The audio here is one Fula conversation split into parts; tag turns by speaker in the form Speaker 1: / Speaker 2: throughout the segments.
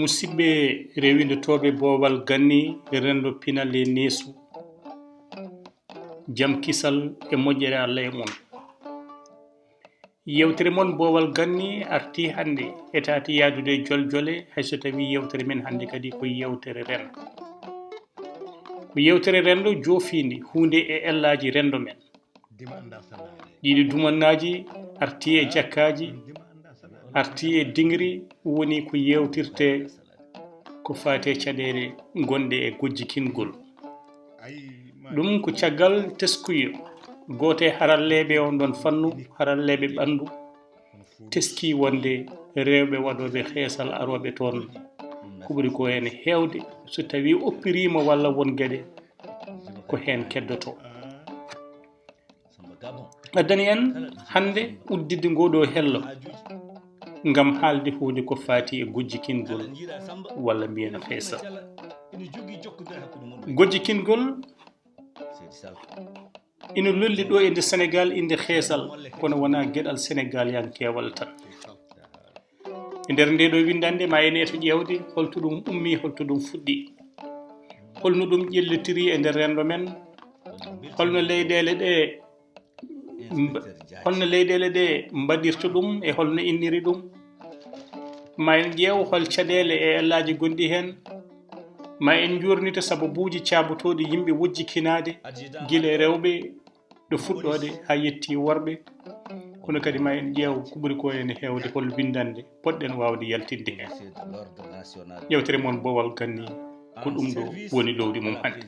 Speaker 1: musidɓe rewindotoɓe boowal ganni rendo pinal e neesu jam kisal e moƴƴere Allah e mon yewtere mon boowal ganni arti hande e tati yaadude joljole hayso tawi yewtere men hande kadi ko yewtere rendo ko yewtere rendo joofindi hunde e ellaji rendo men ɗiɗi dumannaji arti e jakkaji arti e dingri woni ko yewtirte ko fate caɗele gonɗe e gojjikingol ɗum ko caggal teskuyo gote haralleɓe on ɗon fannu haralleɓe ɓandu teski wonde rewɓe waɗoɓe heesal aroɓe toon ko ɓuri ko hen hewde so tawi oppirima walla won gueɗe ko hen keddoto addani en hande uddide ngoɗo hello ngam haalde hunde ko fati e gojjikingol walla mbiyen heesal gojjikingol ina lolli ɗo e nde Sénégal inde heesal kono wona gueɗal Sénégal yankewal tan e nder nde ɗo windande ma en eto ƴewde holto ɗum ummi holto ɗum fuɗɗi holno ɗum ƴellitiri e nder rendo men holno leyɗele ɗe mbaɗirta ɗum e holno inniri ɗum ma en ƴeew hol caɗele e ellaji gonɗi hen ma en jurnita sababuji cabotoɗi yimɓe wojjikinade guila e rewɓe ɗo fuɗɗode ha yetti worɓe kono kadi ma en ƴeew ko ɓuri ko hen hewde hol windande poɗɗen wawde yaltinde hen yewtere mon boowal ganni ko ɗum ɗo woni lowdi mum hande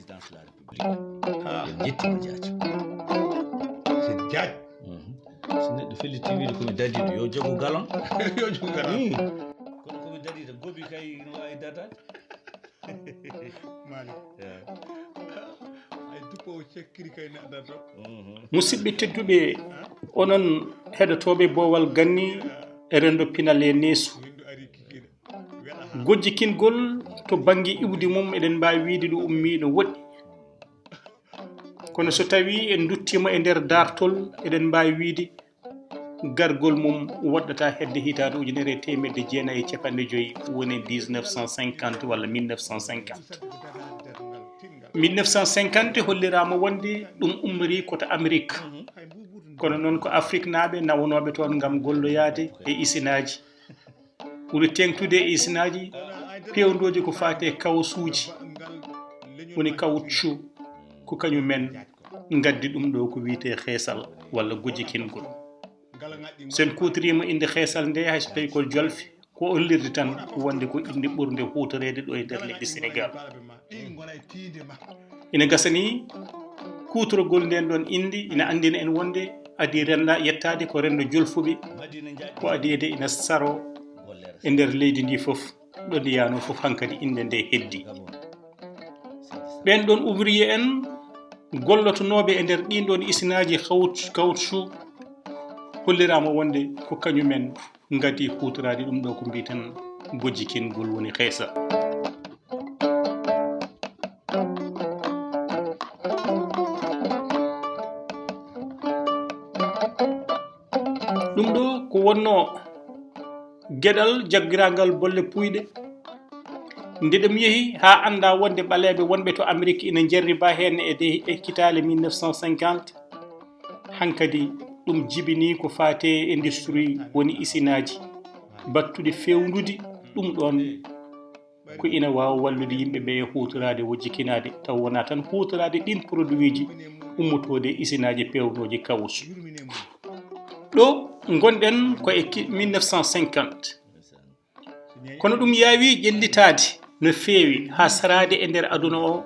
Speaker 2: so neɗɗo felliti wiide komi dadiɗo yo jogo galon yo jogo galon kono komi dadiɗo gobi kay no wawi dadade
Speaker 1: musidɓe tedduɓe onon heɗotoɓe boowal ganni e rendo pinal e neesu gojjikingol to banggue iwdi mum eɗen mbawi wiide ɗo ummi no woɗɗi kono so tawi en duttima e nder dartol eɗen mbawi wiide gargol mum woɗɗata hedde hitande 1995 woni 1950 walla 1950 1950 hollirama wonde ɗum ummori koto Amérique kono noon ko Afrique naaɓe nawnoɓe toon gam golloyade e isinaji ɓuri tengtude e isinaji pewdoji ko fate kawsuji woni caoutchouc ko kañumen gaddi ɗum ɗo ko wiite heesal walla gojjikingol sen kutorima inde heesal nde hayso tawi ko jolfe ko ollirde tan wonde ko inde ɓurde hutorede ɗo e nder leydi Sénégal ina gasani kutorogol nden ɗon indi ina andina en wonde adi renda yettade ko rendo jolfuɓe ko adiyede ina saro e nder leydi ndi foof ɗo ndiyano foof hankkadi inde nde heddi ɓen ɗon ouvrier en gollotonoɓe e nder ɗin ɗon isinaji caoutchouc hollirama wonde ko kañumen gadi hutorade ɗum ɗo ko mbiten gojjikingol woni heesal ɗum ɗo ko wonno gueɗal jaggiragal bolle puyɗe nde ɗum yeehi ha anda wonde ɓaleɓe wonɓe to Amérique ina jarriba hen e kitale 1950 hankkadi ɗum jibini ko fate industrie woni isinaji battude fewnude ɗum ɗon ko ina wawa wallude yimɓeɓe e hutorade wojjikinade taw wona tan hutorade ɗin produit ji ummotode e isinaji pewnoji kawsu ɗo gonɗen ko e 1950 kono ɗum yawi ƴellitade no feewi ha sarade e nder aduna o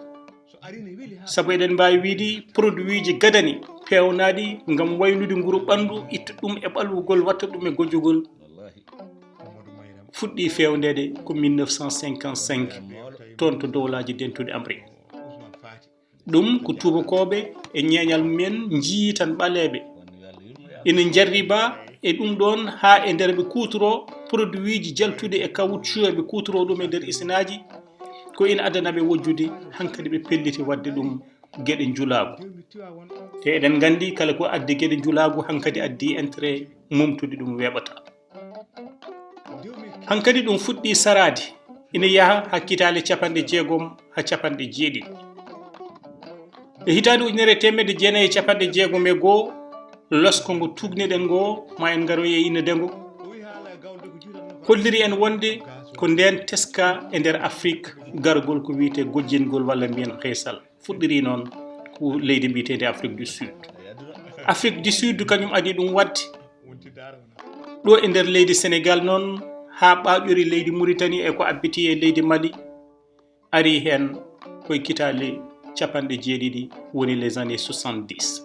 Speaker 1: sabu eɗen mbawi wiide produit ji gadani pewnaɗi gam waylude nguru ɓandu itta ɗum e ɓalwugol watta ɗum e gojjugol fuɗɗi fewnede ko 1955 toon to dowlaji dentude Amérique ɗum ko tubakoɓe e ñeñal mumen jii tan ɓaleɓe ina jarriba e ɗum ɗon ha e nder ɓe kutoro produit ji jaltude e caoutchouc ɓe kutoro ɗum e nder isinaji ko ina addanaɓe wojjude hankkadi ɓe pelliti wadde ɗum gueɗe julagu te eɗen gandi kala ko addi gueɗe julagu hankkadi addi intérêt mumtude ɗum weɓata hankkadi ɗum fuɗɗi sarade ina yaha hakkitale capanɗe jeegom ha capanɗe jeeɗiɗi e hitande ujunere temedde jeenayi e capanɗe jeegom e goo losko ngo tugneɗen ngo ma en garoy e ina dengo holliri en wonde ko nden teska e nder Afrique gargol ko wiyete gojjingol walla mbiyen heesal fuɗɗiri noon ko leydi mbiyetede Afrique du Sud. Afrique du Sud kañum adi ɗum wadde ɗo e nder leydi Sénégal noon ha ɓaƴori leydi Mauritanie e ko abbiti e leydi Mali ari hen koye kitale capanɗe jeeɗiɗi woni les années 70.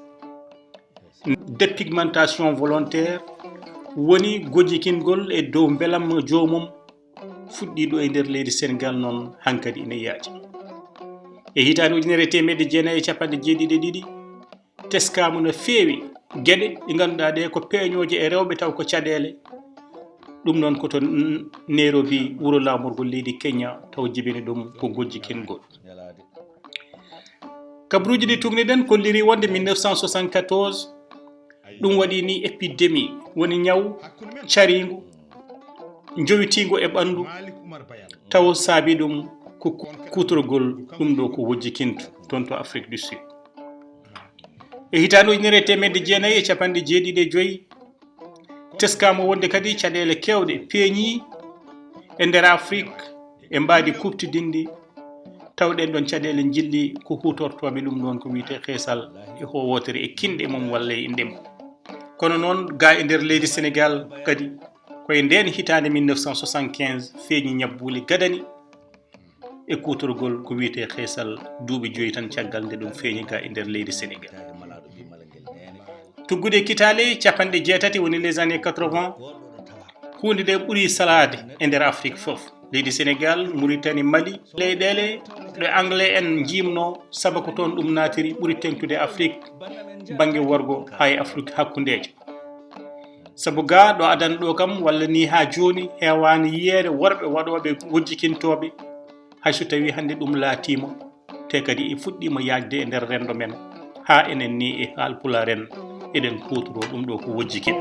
Speaker 1: Dépigmentation volontaire woni gojjikingol e dow belam jomum fuɗɗiɗo e nder leydi Sénégal noon hankadi ina yaaji e hitande ujunere temedde jeenayi e capanɗe jeeɗiɗi e ɗiɗi teskama no feewi gueɗe ɗe ganduɗa ɗe ko peeñoje e rewɓe taw ko caɗele ɗum noon koto Nairobi wuro lamorgol leydi Kenya taw jibini ɗum ko gojjikingol kabruji ɗi tugniɗen kolliri wonde 1974 ɗum waɗi ni épidémie woni ñaw carigo jowitigo e ɓandu taw saabi ɗum ko kutorgol ɗum ɗo ko wojjikinto toon to Afrique du Sud e hitande ujunere temedde jeenayi e capanɗe jeeɗiɗi e joyyi teskama wonde kadi caɗele kewɗe peeñi e nder Afrique e mbadi kuftidinde tawɗen ɗon caɗele jilli ko hutortoɓe ɗum ɗon ko wiyete heesal e ho wotere e kinɗe mum walla e inde mum kono noon ga e nder leydi Sénégal kadi koye nden hitande 1975 feeñi ñabbuli gadani e kutorgol ko wiyete heesal duuɓi joyi tan caggal nde ɗum feeñi ga e nder leydi Sénégal tuggude kitale capanɗe jeetati woni les années 80 hunde nde ɓuuri salade e nder Afrique fof leydi Sénégal Mauritanie Mali leyɗele ɗo anglais en jimno saba ko toon ɗum natiri ɓuuri tengtude Afrique banggue worgo ha e Afrique hakkudejo sabu ga ɗo adana ɗo kam walla ni ha joni hewani yiyede worɓe waɗoɓe wojjikintoɓe hayso tawi hande ɗum laatima te kadi e fuɗɗima yajde e nder rendo men ha enen ni e Haalpulaar en eɗen kutoro ɗum ɗo ko wojjikin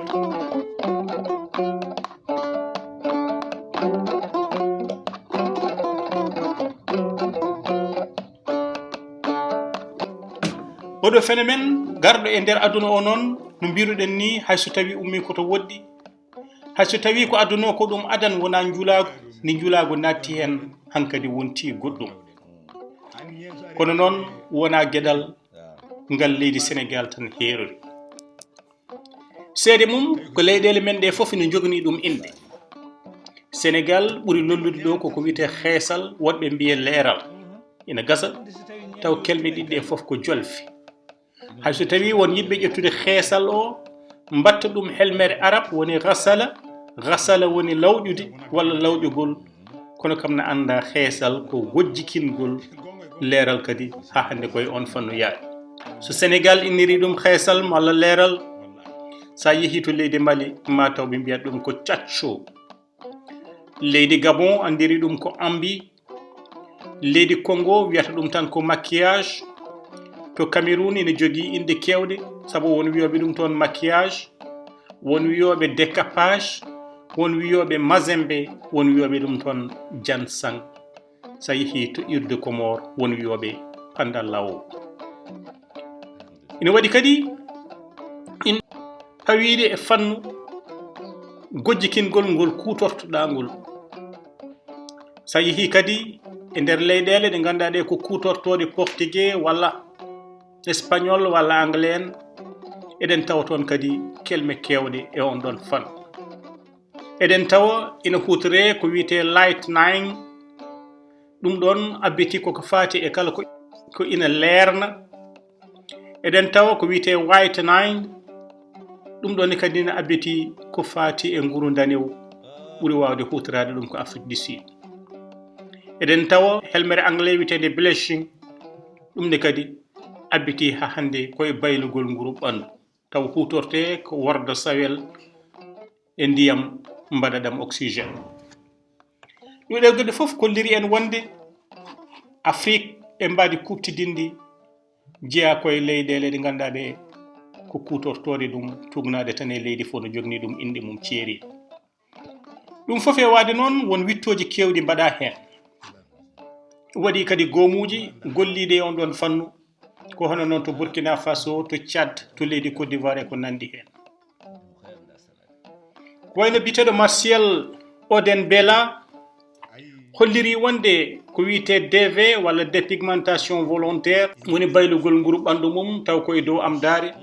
Speaker 1: oɗo phénomène garɗo e nder aduna o noon no mbiruɗen ni hayso tawi ummi koto woɗɗi hayso tawi ko aduna ko ɗum adan wona juulago ni juulago natti hen hankadi wonti goɗɗum kono noon wona gueɗal ngal leydi Sénégal tan heerori seede mum ko leyɗele men ɗe foof ne jogani ɗum inde Sénégal ɓuuri lollude ɗo koko wiyete heesal woɗɓe mbiye leeral ina gasa taw kelme ɗiɗɗe foof ko jolfi hayso tawi won yimɓe ƴettude heesal o mbatta ɗum helmere arab woni gasala woni lawƴude walla lawƴugol kono kam ne anda heesal ko wojjikingol leeral kadi ha hande koye on fanno yaade so Sénégal inniri ɗum heesal walla leeral sa yeehi to leydi Mali ma taw ɓe mbiyat ɗum ko cacco leydi Gabon andiri ɗum ko ambi leydi Congo wiyata ɗum tan ko maquillage to Cameroun ene jogui inde kewɗe saabu won wiyoɓe ɗum toon maquillage won wiyoɓe décapage won wiyoɓe mazembe won wiyoɓe ɗum toon jansang sa yeehi to Île de Comore won wiyoɓe pandalawo ina waɗi kadi hawide e fannu gojjikingol ngol kutortoɗa ngol sa yeehi kadi e nder leyɗele ɗe ganduɗa ɗe ko kutortoɗe portugais walla espagnol walla anglais en eɗen tawa toon kadi kelme kewɗe e on ɗon fan eɗen tawa ina hutore ko wiyete lightning ɗum ɗon abbiti koko fati e kala ko ina leerna eɗen tawa ko wiyete whitening ɗum ɗon kadi ne abbiti ko fati e nguru danew ɓuuri wawde hutorade ɗum ko Afrique du Sud eɗen tawa helmere anglais wiyetede blushing ɗum ne kadi abbiti ha hande koye baylugol nguru ɓandu taw hutorte ko worda sawel e ndiyam mbaɗaɗam oxygéne ɗuɗe gueɗe foof kolliri en wonde Afrique e mbadi kuftidindi jeeya koye leyɗele ɗe ganduɗa ɗe ko kutortode ɗum tugnade tan e leydi fof no jogni ɗum inde mum ceeri ɗum foof e wade noon won wittoji kewɗi mbaɗa hen waɗi kadi goomuuji golliiɗe e on ɗon fannu ko hono noon to Burkina Faso, to Tchad, to leydi Côte d'Ivoire e ko nanndi heen. Ko wayno biteɗo Martial Oden Bella holliri wonde ko wiyete DV walla dépigmentation volontaire woni baylugol nguru ɓanndu mum taw koye dow amdaare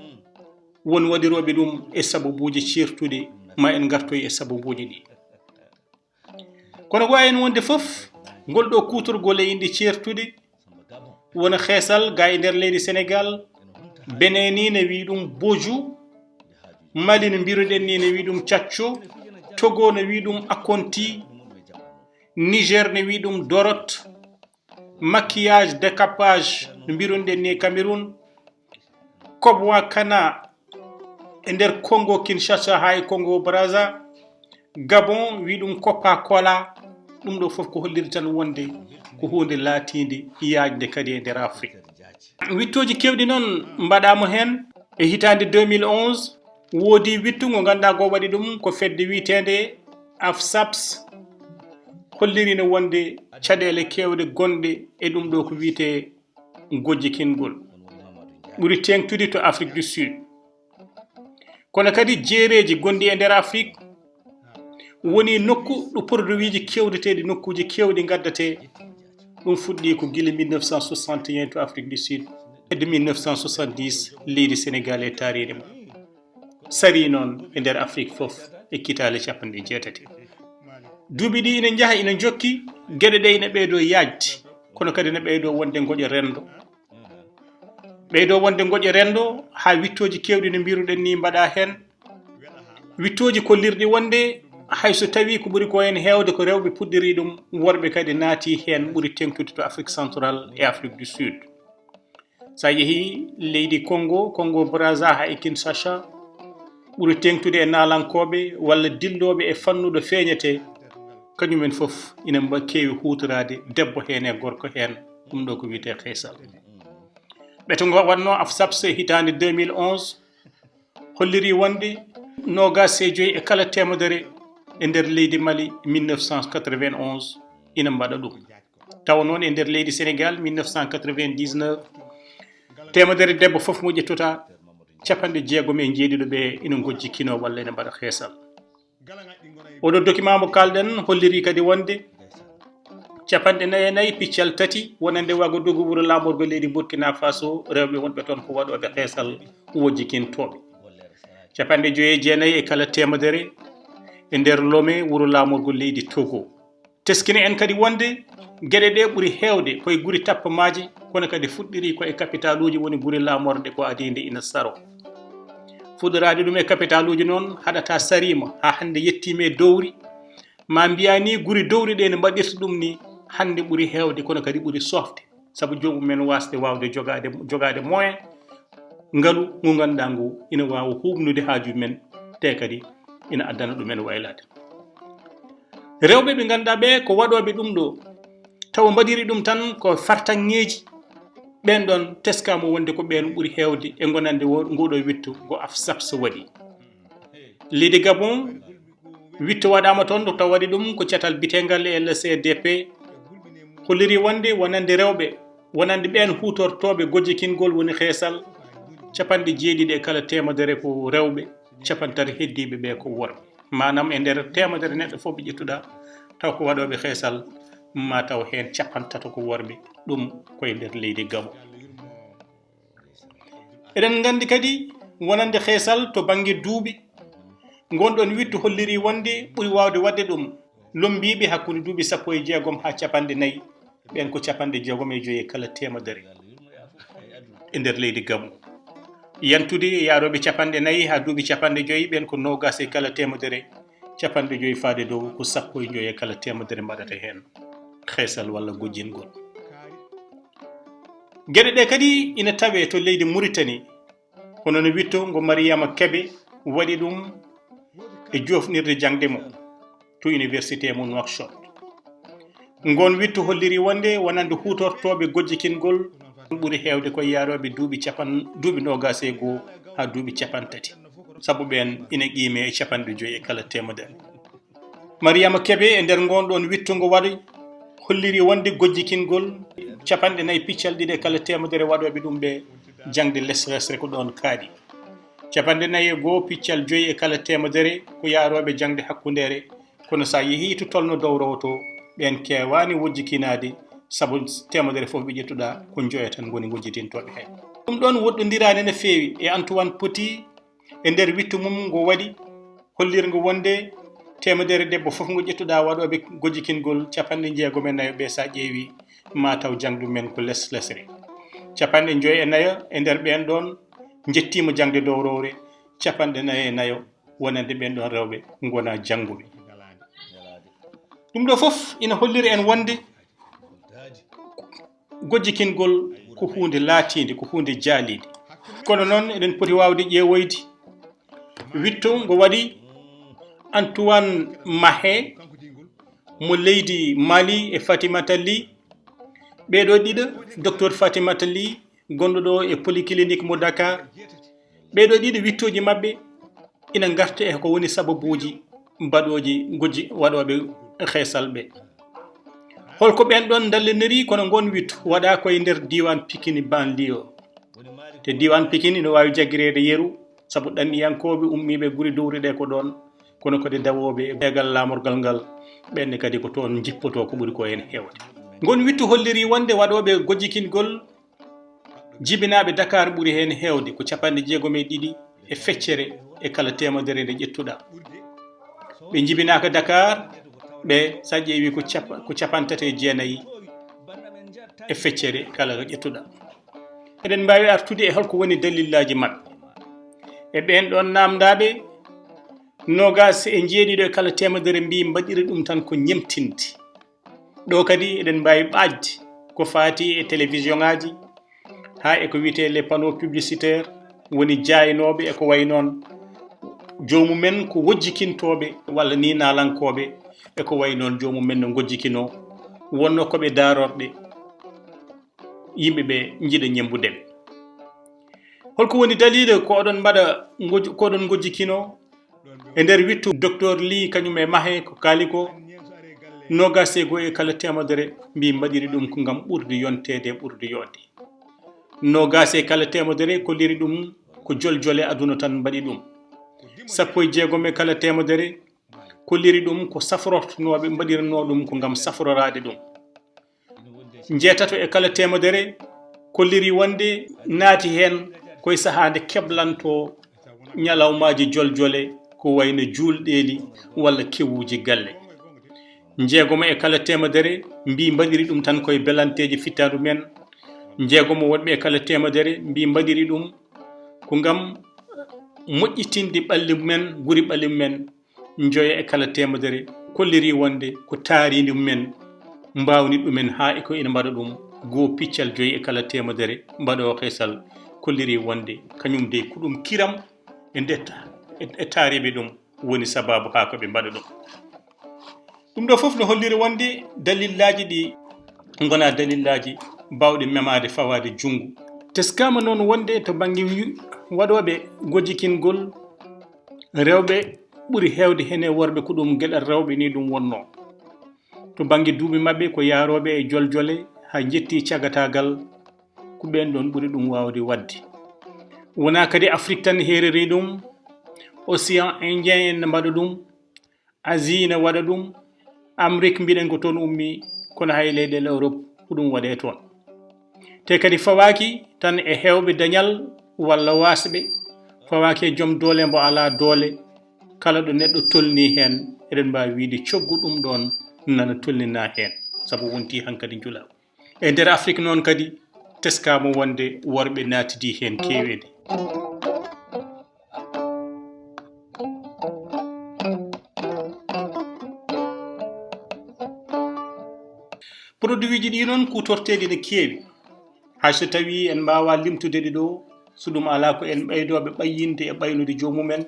Speaker 1: won waɗirooɓe ɗum e sababuuji ceertuɗi ma en gartoy e sababuuji ɗi. Kono ko wayen wonde fof ngol ɗo kuutorgol e indi ceertuɗi wona xeesal ga e nder leydi Sénégal, Benin ne wi ɗum boju, Mali no mbiruɗen ni ne wi ɗum cacco, Togo ne wi ɗum akonti, Niger ne wi ɗum dorot, maquillage décapage no mbiruɗen ni Cameroun, Kobwa Kana e nder Congo Kinshasa ha e Congo Brazza, Gabon wi ɗum Copa Cola. ɗum ɗo fof ko holliri tan wonde ko hunde laatinde yaajde kadi e nder Afrique. Wittoji kewɗi noon mbaɗama hen e hitande 2011 woodi wittu ngo ganduɗa go waɗi ɗum ko fedde wiitende AFSAPS holliri no wonde caɗele kewɗe gonɗe e ɗum ɗo ko wiite gojjikingol ɓuri tengtude to Afrique du Sud. Kono kadi jeereji gonɗi e nder Afrique woni nokku ɗo produit ji kewdeteɗi nokkuji kewɗi gaddate ɗum fuɗɗi ko gila 1961 to Afrique du Sud e de 1970 leydi Sénégal e taariɗe mum sari noon e nder Afrique fof e kitale capanɗe jeetati. Duuɓi ɗi ina jaha ina jokki gueɗe ɗe ina ɓeydo yaajde kono kadi ne ɓeydo wonde goƴe rendo ɓeydo wonde goƴe rendo ha wittoji kewɗi no mbiruɗen ni mbaɗa hen wittoji kollirɗi wonde hayso tawi ko ɓuri ko hen heewde ko rewɓe puɗɗiri ɗum worɓe kadi naati hen ɓuri tengtude to Afrique centrale et Afrique du Sud. Sa yeehi leydi Congo Brazza ha e Kinshasa ɓuri tengtude e naalankoɓe walla dilloɓe e fannuɗo feeñete kañumen fof ina keewi hutorade debbo hen e gorko hen ɗum ɗo ko wiyete xeesal. ɓeto watno AFSAPS hitande 2011 holliri wonde 25 e kala temedere e nder leydi Mali 1991 ina mbaɗa ɗum. Tawa noon e nder leydi Sénégal 1999 temedere debbo fof mo ƴettota capanɗe jeegom e jeeɗiɗo ɓe ina gojjikino walla ina mbaɗa xeesal. Oɗo document mo kalɗen holliri kadi wonde capanɗe 44 piccal tati wonande wago dogu wuro lamorgo leydi Burkina Faso rewɓe wonɓe toon ko waɗoɓe xeesal wojjikintoɓe. Capanɗe 59 e kala temedere e nder Lomé wuro lamorgo leydi Togo. Teskini en kadi wonde gueɗe ɗe ɓuri hewde koye guri tappamaji kono kadi fuɗɗiri koye capital uji woni guri lamorde ko adinde ina saro. Fuɗɗorade ɗum e capital uji noon haɗata sarima ha hande yettima e dowri ma mbiya ni guri dowri ɗe ne mbaɗirta ɗum ni hande ɓuri hewde kono kadi ɓuri sofde saabu jomumen wasde wawde jogade moyen ngalu ngu ganduɗa ngu ina wawa humnude haaju men te kadi ina addana ɗumen waylade. Rewɓe ɓe ganduɗa ɓe ko waɗoɓe ɗum ɗo taw mbaɗiri ɗum tan ko fartanŋeji ɓen ɗon teskama wonde ko ɓen ɓuri hewde e gonande ngoɗo wittu go AFSAPS waɗi. Leydi Gabon wittu waɗama toon ɗo taw waɗi ɗum ko catal bitegal e LCDP holliri wonde wonande rewɓe wonande ɓen hutortoɓe gojjikingol woni xeesal capanɗe jeeɗiɗi e kala temedere ko rewɓe capantati heddiɓe ɓe ko worɓe manam e nder temedere neɗɗo fof ɓe ƴettuɗa taw ko waɗoɓe xeesal ma taw hen capantata ko worɓe ɗum koye nder leydi Gabon. Eɗen gandi kadi wonande xeesal to banggue duuɓi gonɗon wittu holliri wonde ɓuri wawde wadde ɗum lombiɓe hakkude duuɓi 16 ha capanɗe 4 ɓen ko capanɗe 65 e kala temedere e nder leydi Gabon. Yantude yaroɓe capanɗe 4 ha duuɓi capanɗe 5 ɓen ko 20 e kala temedere capanɗe 5 faade dow ko 15 e kala temedere mbaɗata hen xeesal walla gojjingol. Gueɗe ɗe kadi ina tawe to leydi Mauritanie hono no witto ngo Mariama Kebe waɗi ɗum e jofnirde jangde mo to université mo Nouakchott. Ngon wittu holliri wonde wonande hutortoɓe gojjikingol ɓuri hewde koye yaroɓe duuɓi 21 ha duuɓi 30 saabu ɓen ina qime e 50 e kala temedere. Mariama Kebe e nder gonɗon wittu ngo waɗi holliri wonde gojjikingol capanɗe nayi piccal ɗiɗi kala temedere waɗoɓe ɗum ɓe jangde lesre ko ɗon kaaɗi capanɗe nayi e goho piccal joyi e kala temedere ko yaroɓe jangde hakkundere kono sa yeehi to tolno dowrowo to ɓen kewani wojjikinade saabu temedere fof ɓe ƴettuɗa ko joya tan goni gojjitintoɓe hay ɗum ɗon woɗɗodirani no fewi e Antoine Petit e nder wittu mum ngo waɗi hollirgo wonde temedere debbo fof ngo ƴettuɗa waɗoɓe gojjikingol capanɗe jeegom e nayo ɓe sa ƴeewi mataw jangdu men ko lesre capanɗe joyi e nayo e nder ɓen ɗon jettima jangde dowrowre capanɗe nayi e nayo wonande ɓen ɗon rewɓe gona janguɓe ɗum ɗo fof ina holliri en wonde gojjikingol ko hunde laatide ko hunde jaalide kono noon eɗen poti wawde ƴeewoyde witto ngo waɗi Antoine Mahé mo leydi Mali e Fatimata Ly ɓeɗo ɗiɗo docteur Fatimata Ly gonɗo ɗo e polyclinique mo Dakar ɓeɗo ɗiɗo wittoji mabɓe ina garta e ko woni sababuji mbaɗoji waɗoɓe heesal ɓe holko ɓen ɗon dalliniri kono gon wittu waɗa koye nder diwan Pikine banlieue o te diwan Pikine ina wawi jagguirede yeeru saabu ɗanniyankoɓe ummiɓe guuri dowri ɗe ko ɗon kono kadi dawoɓe ɓegal lamorgal ngal ɓenne kadi ko toon jippoto ko ɓuuri ko hen hewde gon wittu holliri wonde waɗoɓe gojjikingol jibinaɓe Dakar ɓuuri hen hewde ko capanɗe jeegom e ɗiɗi e feccere e kala temedere nde ƴettuɗa ɓe jibinaka Dakar ɓe sa ƴeewi ko capantati e jeenayyi e feccere kala ko ƴettuɗa eɗen mbawi artude e holko woni dalillaji mabɓe e ɓen ɗon namdaɓe nogas e jeeɗiɗo e kala temedere mbi mbaɗiri ɗum tan ko ñemtinde ɗo kadi eɗen mbawi ɓajde ko fati e télévision ngaji ha e ko wiyete les panneaux publicitaires woni jaynoɓe e ko way noon jomumen ko wojjikintoɓe walla ni nalankoɓe e ko way noon jomumen no gojjikino wonno koɓe darorɗe yimɓeɓe jiiɗa ñembudeɓe holko woni dalila ko oɗon mbaɗa ko oɗon gojjikino e nder wittu docteur Ly kañum e Mahé ko kaali ko nogas e goho e kala temedere mbi mbaɗiri ɗum ko gam ɓurde yontede ɓurde yodde nogas e kala temedere ko liri ɗum ko joljole aduna tan mbaɗi ɗum sappo e jeegom e kala temedere ko liri ɗum ko safrortonoɓe mbaɗirno ɗum ko gam safrorade ɗum jeetato e kala temedere ko liri wonde naati hen koye sahade keblanto ñalawmaji joljole ko wayno julɗeli walla kewuji galle jeegom e kala temedere mbi mbaɗiri ɗum tan koye belanteji fittaru men jeegom wonɓe e kala temedere mbi mbaɗiri ɗum ko gam moƴƴitinde ɓalli men guri ɓalli men joya e kala temedere kolliri wonde ko taaridi men mbawni ɗumen ha e ko ina mbaɗa ɗum goho piccal joyi e kala temedere mbaɗo heesal kolliri wonde kañum de ko ɗum kiram e ndetta e taariɓe ɗum woni sababu ha koɓe mbaɗa ɗum ɗum ɗo foof no holliri wonde dalillaji ɗi gona dalillaji bawɗe memade fawade junggo teskama noon wonde to banggue waɗoɓe gojjikingol rewɓe ɓuuri hewde hen e worɓe ko ɗum gueɗal rewɓe ni ɗum wonno to banggue duuɓi mabɓe ko yaroɓe e joljole ha jetti cagatagal ko ɓen ɗon ɓuuri ɗum wawde wadde wona kadi Afrique tan heriri ɗum océan indien en ne mbaɗa ɗum Asie ne waɗa ɗum Amérique mbiɗen ko toon ummi kono hay leyɗele Europe ko ɗum waɗe toon te kadi fawaki tan e hewɓe dañal walla wasɓe fawaki e joom doole mbo ala doole kala ɗo neɗɗo tolni hen eɗen mbawi wiide coggu ɗum ɗon nana tolnina hen saabu wonti hankkadi jula e nder Afrique noon kadi teskama wonde worɓe natidi hen kewede produit ji ɗi noon kutorteɗi ne keewi hay so tawi en mbawa limtude ɗi ɗo so ɗum ala ko en ɓeydoɓe ɓayyinde e ɓaynude jomumen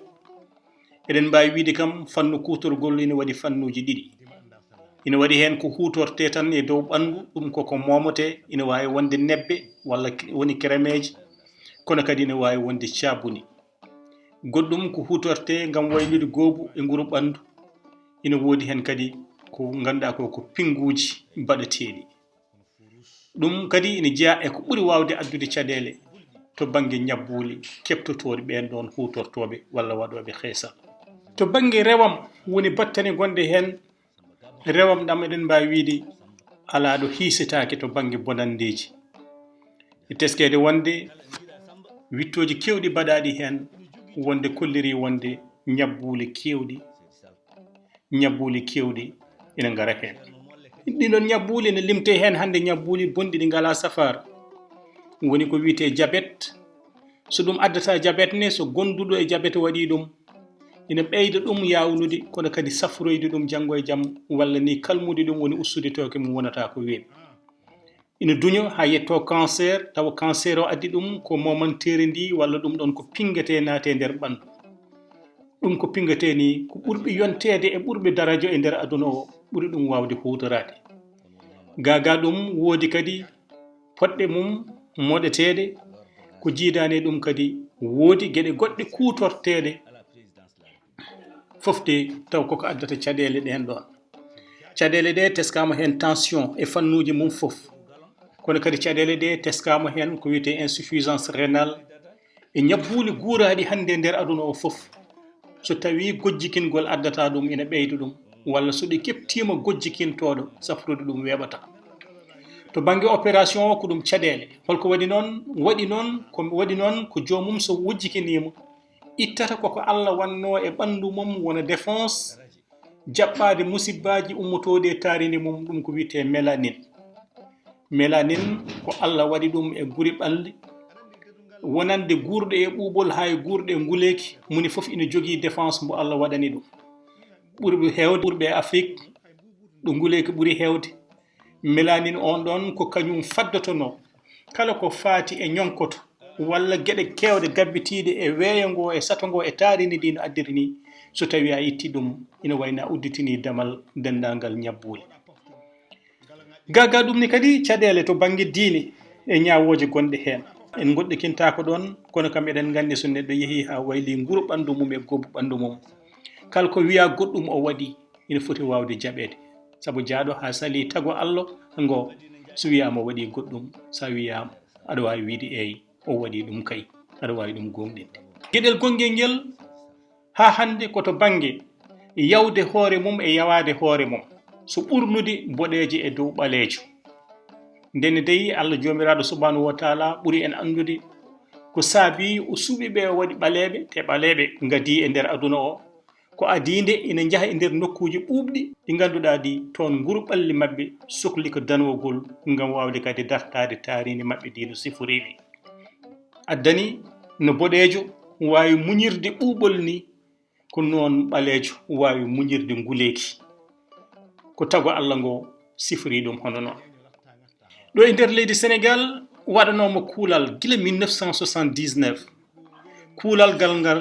Speaker 1: eɗen mbawi wiide kam fannu kutorgol ina waɗi fannuji ɗiɗi ina waɗi hen ko hutorte tan e dow ɓandu ɗum koko momote ina wawi wonde nebbe walla woni crémeji kono kadi ina wawi wonde cabuni goɗɗum ko hutorte gam waylude goobu e nguru ɓandu ina woodi hen kadi ko ganduɗa ko pinguji baɗeteɗi ɗum kadi ina jeeya e ko ɓuri wawde addude caɗele to banggue ñabbuli keptotoɗe ɓen ɗon hutortoɓe walla waɗoɓe heesal to banggue rewam woni battane gonɗe hen rewam ɗam eɗen mbawi wiide ala ɗo hiisetake to banggue bonandeji e teskede wonde wittoji kewɗi baɗaɗi hen wonde kolliri wonde ñabbuli kewɗi ina ngara hen ɗiɗon ñabbuli ne limte hen hande ñabbuli bonɗi ɗi ngala safara woni ko wiyete diabète so ɗum addata diabète ne so gonduɗo e diabète waɗi ɗum ina ɓeyda ɗum yawnude kono kadi safroyde ɗum janggo e jaam walla ni kalmude ɗum woni ustude toke mum wonata ko weeɓi ina duño ha yetto cancer tawa cancer o addi ɗum ko momantere ndi walla ɗum ɗon ko pingate naate nder ɓandu ɗum ko pingate ni ko ɓurɓe yontede e ɓurɓe darajo e nder aduna o ɓuri ɗum wawde hutorade gaga ɗum woodi kadi poɗɗe mum moɗetede ko jiidane ɗum kadi woodi gueɗe goɗɗe kutorteɗe fofte taw koko addata caɗele ɗen ɗon caɗele ɗe teskama hen tension e fannuji mum fof kono kadi caɗele ɗe teskama hen ko wiyete insuffisance rénale e ñabbuli guuraɗi hande nder aduna o fof so tawi gojjikingol addata ɗum ina ɓeyda ɗum walla so ɗi keptima gojjikintoɗo safrude ɗum weɓata to banggue opération o ko ɗum caɗele holko waɗi noon ko jomum so wujjikinima ittata koko Allah wanno e ɓandu mum wona défense jaɓɓade musibbaji ummotoɗi e tarinde mum ɗum ko wiyete mélanine ko Allah waɗi ɗum e guri ɓalli wonande gurɗe e ɓuɓol ha e gurɗe nguleki moni foof ina jogui défense mo Allah waɗani ɗum ɓurɓe hewde ɓurɓe e Afrique ɗo nguleki ɓuuri hewde mélanine on ɗon ko kañum faddotono kala ko faati e ñonkoto walla gueɗe kewɗe gabbitiɗe e weeyo ngo e sato ngo e taaridi ndi no addiri ni so tawi a itti ɗum ina wayno a udditini damal dendagal ñabbuli gaga ɗum ni kadi caɗele to banggue diine e ñawoje gonɗe hen en goɗɗikintako ɗon kono kam eɗen gandi so neɗɗo yeehi ha wayli nguru ɓandu mum e gobbu ɓandu mum kala ko wiya goɗɗum o waɗi ina foti wawde jaɓede saabu jaaɗo ha sali tago Allah ngo so wiyama waɗi goɗɗum sa wiyama aɗa wawi wiide eyi o waɗi ɗum kay aɗa wawi ɗum gonɗinde gueɗel gonguel ngel ha hande koto banggue yawde hoore mum e yawade hoore mum so ɓurnude boɗeje e dow ɓalejo ndenne dey Allah jomiraɗo subhanahu wa taala ɓuuri en andude ko saabi o suuɓiɓe o waɗi ɓaleɓe te ɓaleɓe gadi e nder aduna o ko adinde ina jaaha e nder nokkuji ɓuuɓɗi ɗi ganduɗa ɗi toon nguru ɓalli mabɓe sohli ko danwogol ngam wawde kadi dartade taaridi mabɓe ndi no siforiɓe addani no boɗejo wawi muñirde ɓuuɓol ni ko noon ɓalejo wawi muñirde nguleki ko tago Allah ngo sifori ɗum hono noon ɗo e nder leydi Sénégal waɗanoma kuulal gila 1979 kuulal ngal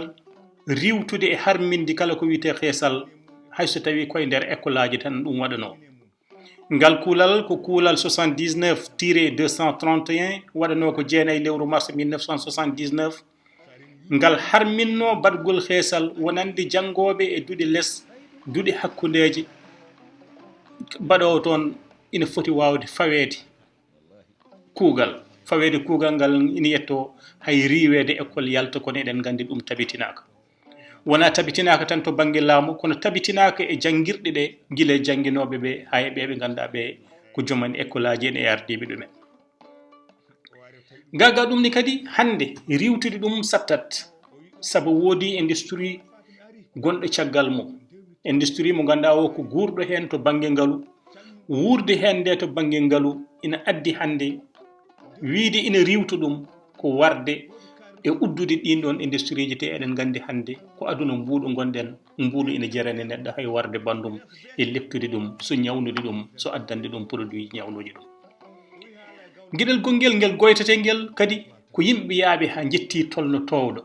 Speaker 1: riwtude e harminde kala ko wiyete heesal hayso tawi koye nder école aji tan ɗum waɗano ngal kuulal ko kuulal 79-231 waɗano ko jeenayi lewru mars 1979 ngal harminno badgol heesal wonande janggoɓe e duuɗe less duuɗe hakkudeje baɗowo toon ina foti wawde fawede kuugal ngal ina yetto hay riwede école yalta kono eɗen gandi ɗum tabitinaka wona tabitinaka tan to banggue laamu kono tabitinaka e janguirɗe ɗe guila e janguinoɓe ɓe ha e ɓeɓe ganduɗa ɓe ko joomani école aji en e ardiɓe ɗumen gaga ɗum ni kadi hande riwtude ɗum sattat saabu woodi industrie gonɗo caggal mum industrie mo ganduɗa o ko guurɗo hen to banggue ngaalu wurde hen nde to banggue ngaalu ina addi hande wiide ina riwta ɗum ko warde e uddude ɗin ɗon industrie ji te eɗen gandi hande ko aduna mbuɗo gonɗen mbuɗo ina jarani neɗɗo hay warde bandum e leptude ɗum so ñawnude ɗum so addande ɗum produit ñawnuji ɗum gueɗel gongel ngel goytete ngel kadi ko yimɓe yaaɓe ha jetti tolno towɗo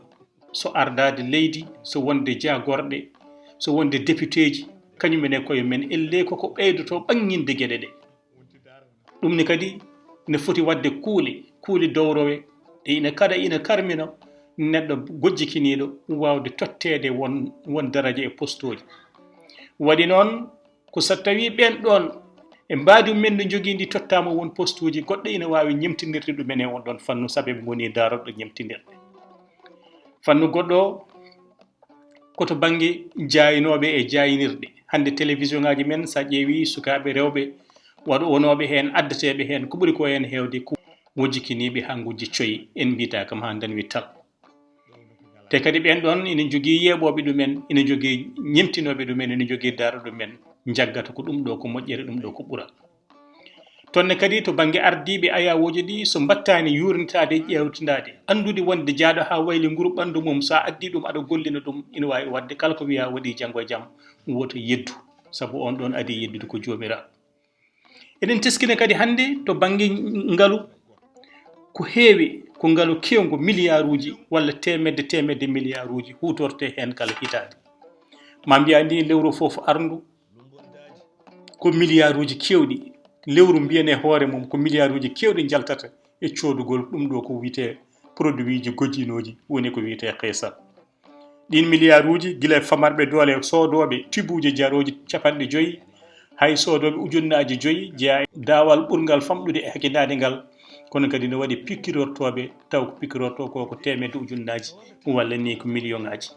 Speaker 1: so ardade leydi so wonde jagorɗe so wonde député ji kañumene koye men elle koko ɓeydoto ɓanginde gueɗe ɗe ɗum ni kadi ne foti wadde kuuli dowrowe e ina karmina neɗɗo gojjikiniɗo wawde tottede won daraja e poste uji waɗi noon ko so tawi ɓen ɗon e mbaadi men no jogii ndi tottama won poste uji goɗɗo ina waawi ñemtinirde ɗumen e on ɗon fannu sabi ɓe ngoni daaroɗo ñemtinirde fannu goɗɗo koto bange jayinoɓe e jayinirɗe hande télévision ngaji men sa ƴeewi sukaɓe rewɓe waɗo wonoɓe hen addateɓe hen ko ɓuri ko hen hewde ko wojjikiniɓe hanguji coyi en mbita kam ha danwi tal te kadi ɓen ɗon ina jogii yeeɓoɓe ɗumen ina jogii ñemtinoɓe ɗumen ina jogii daaro ɗumen jaggata ko ɗum ɗo ko moƴƴere ɗum ɗo ko ɓural tonne kadi to bange ardiɓe ayawoji ɗi so mbattani yurnitade ƴewtidade andude wonde jaaɗo ha wayli nguru ɓandu mum sa addi ɗum aɗa gollina ɗum ina wawi wadde kala ko wiya waɗi janggo e jaam woto yeddu saabu on ɗon adi yeddude ko jomiraɗo eɗen teskine kadi hande to bange ngaalu ko heewi ko ngaalu kewgo milliard uji walla temedde milliard uji hutorte hen kala hitade ma mbiya ndi lewru foof arndu ko milliard uji kewɗi lewru mbiyane hoore mum ko milliard uji kewɗi jaltata e coodugol ɗum ɗo ko wiyete produit ji gojjinoji woni ko wiyete kaysar ɗin milliard uji gila famarɓe doole soodoɓe tubuji jaroji 50 hay soodoɓe ujunnaji 5 jeeya daawal ɓurgal famɗude e hakkilade ngal kono kadi ne waɗi pikkirortoɓe taw ko pikkirorto ko temedde ujunnaji walla ni ko million ngaji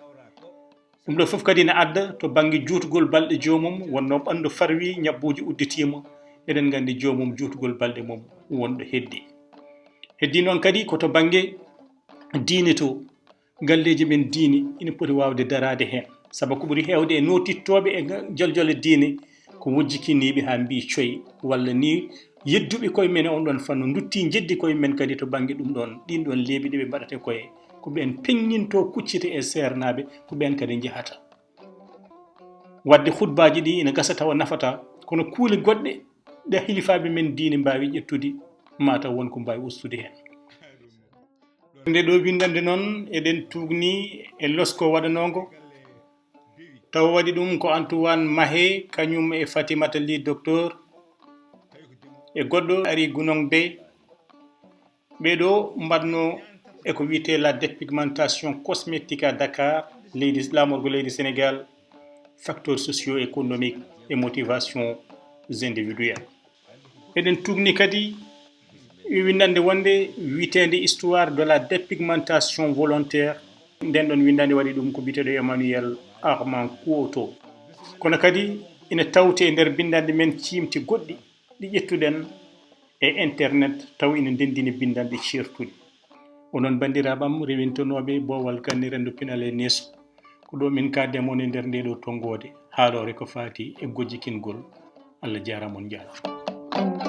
Speaker 1: ɗum ɗo fof kadi ne adda to bange juutugol balɗe jomum wonno ɓandu farwi ñabbuji udditima eɗen gandi jomum juutugol balɗe mum wonɗo heddi noon kadi koto bange diine to galleji men diine ina poti wawde darade hen saabu ko ɓuuri hewde e notittoɓe e joljole diine ko wojjikiniɓe ha mbi coyi walla ni yedduɓe koye men on ɗon fannu dutti jeddi koye men kadi to bange ɗum ɗon ɗin ɗon leeɓi ɗeɓe mbaɗate koye ko ɓen peññinto kuccite e sernaɓe ko ɓen kadi jahata wadde hutbaji ɗi ina gasa tawa nafata kono kuule goɗɗe ɗe hilifaɓe men diine mbawi ƴettude mataw wonko mbawi ustude hen nde ɗo windande noon eɗen tugni e losko waɗanogo taw waɗi ɗum ko Antoine Mahé kañum e Fatimata Ly docteur e goɗɗo ari Gunong Bey ɓeɗo mbaɗno eko wiyete la dépigmentation cosmétique à Dakar leydi lamorgo leydi Sénégal facteurs socio-économiques et motivations individuelles eɗen tugni kadi windande wonde witende histoire de la dépigmentation volontaire nden ɗon windande waɗi ɗum ko biteɗo Emmanuel Armand Kouoto kono kadi ina tawte e nder bindande men cimti goɗɗi ɗi ƴettuɗen e internet taw ina ndendini bindande certuɗi onon bandiraɓam rewintonoɓe bowal ganni rendu pinal e nesso ko ɗo min kaddemon e nder nde ɗo tonggode haalore ko fati e gojjikingol Allah jaramon jaara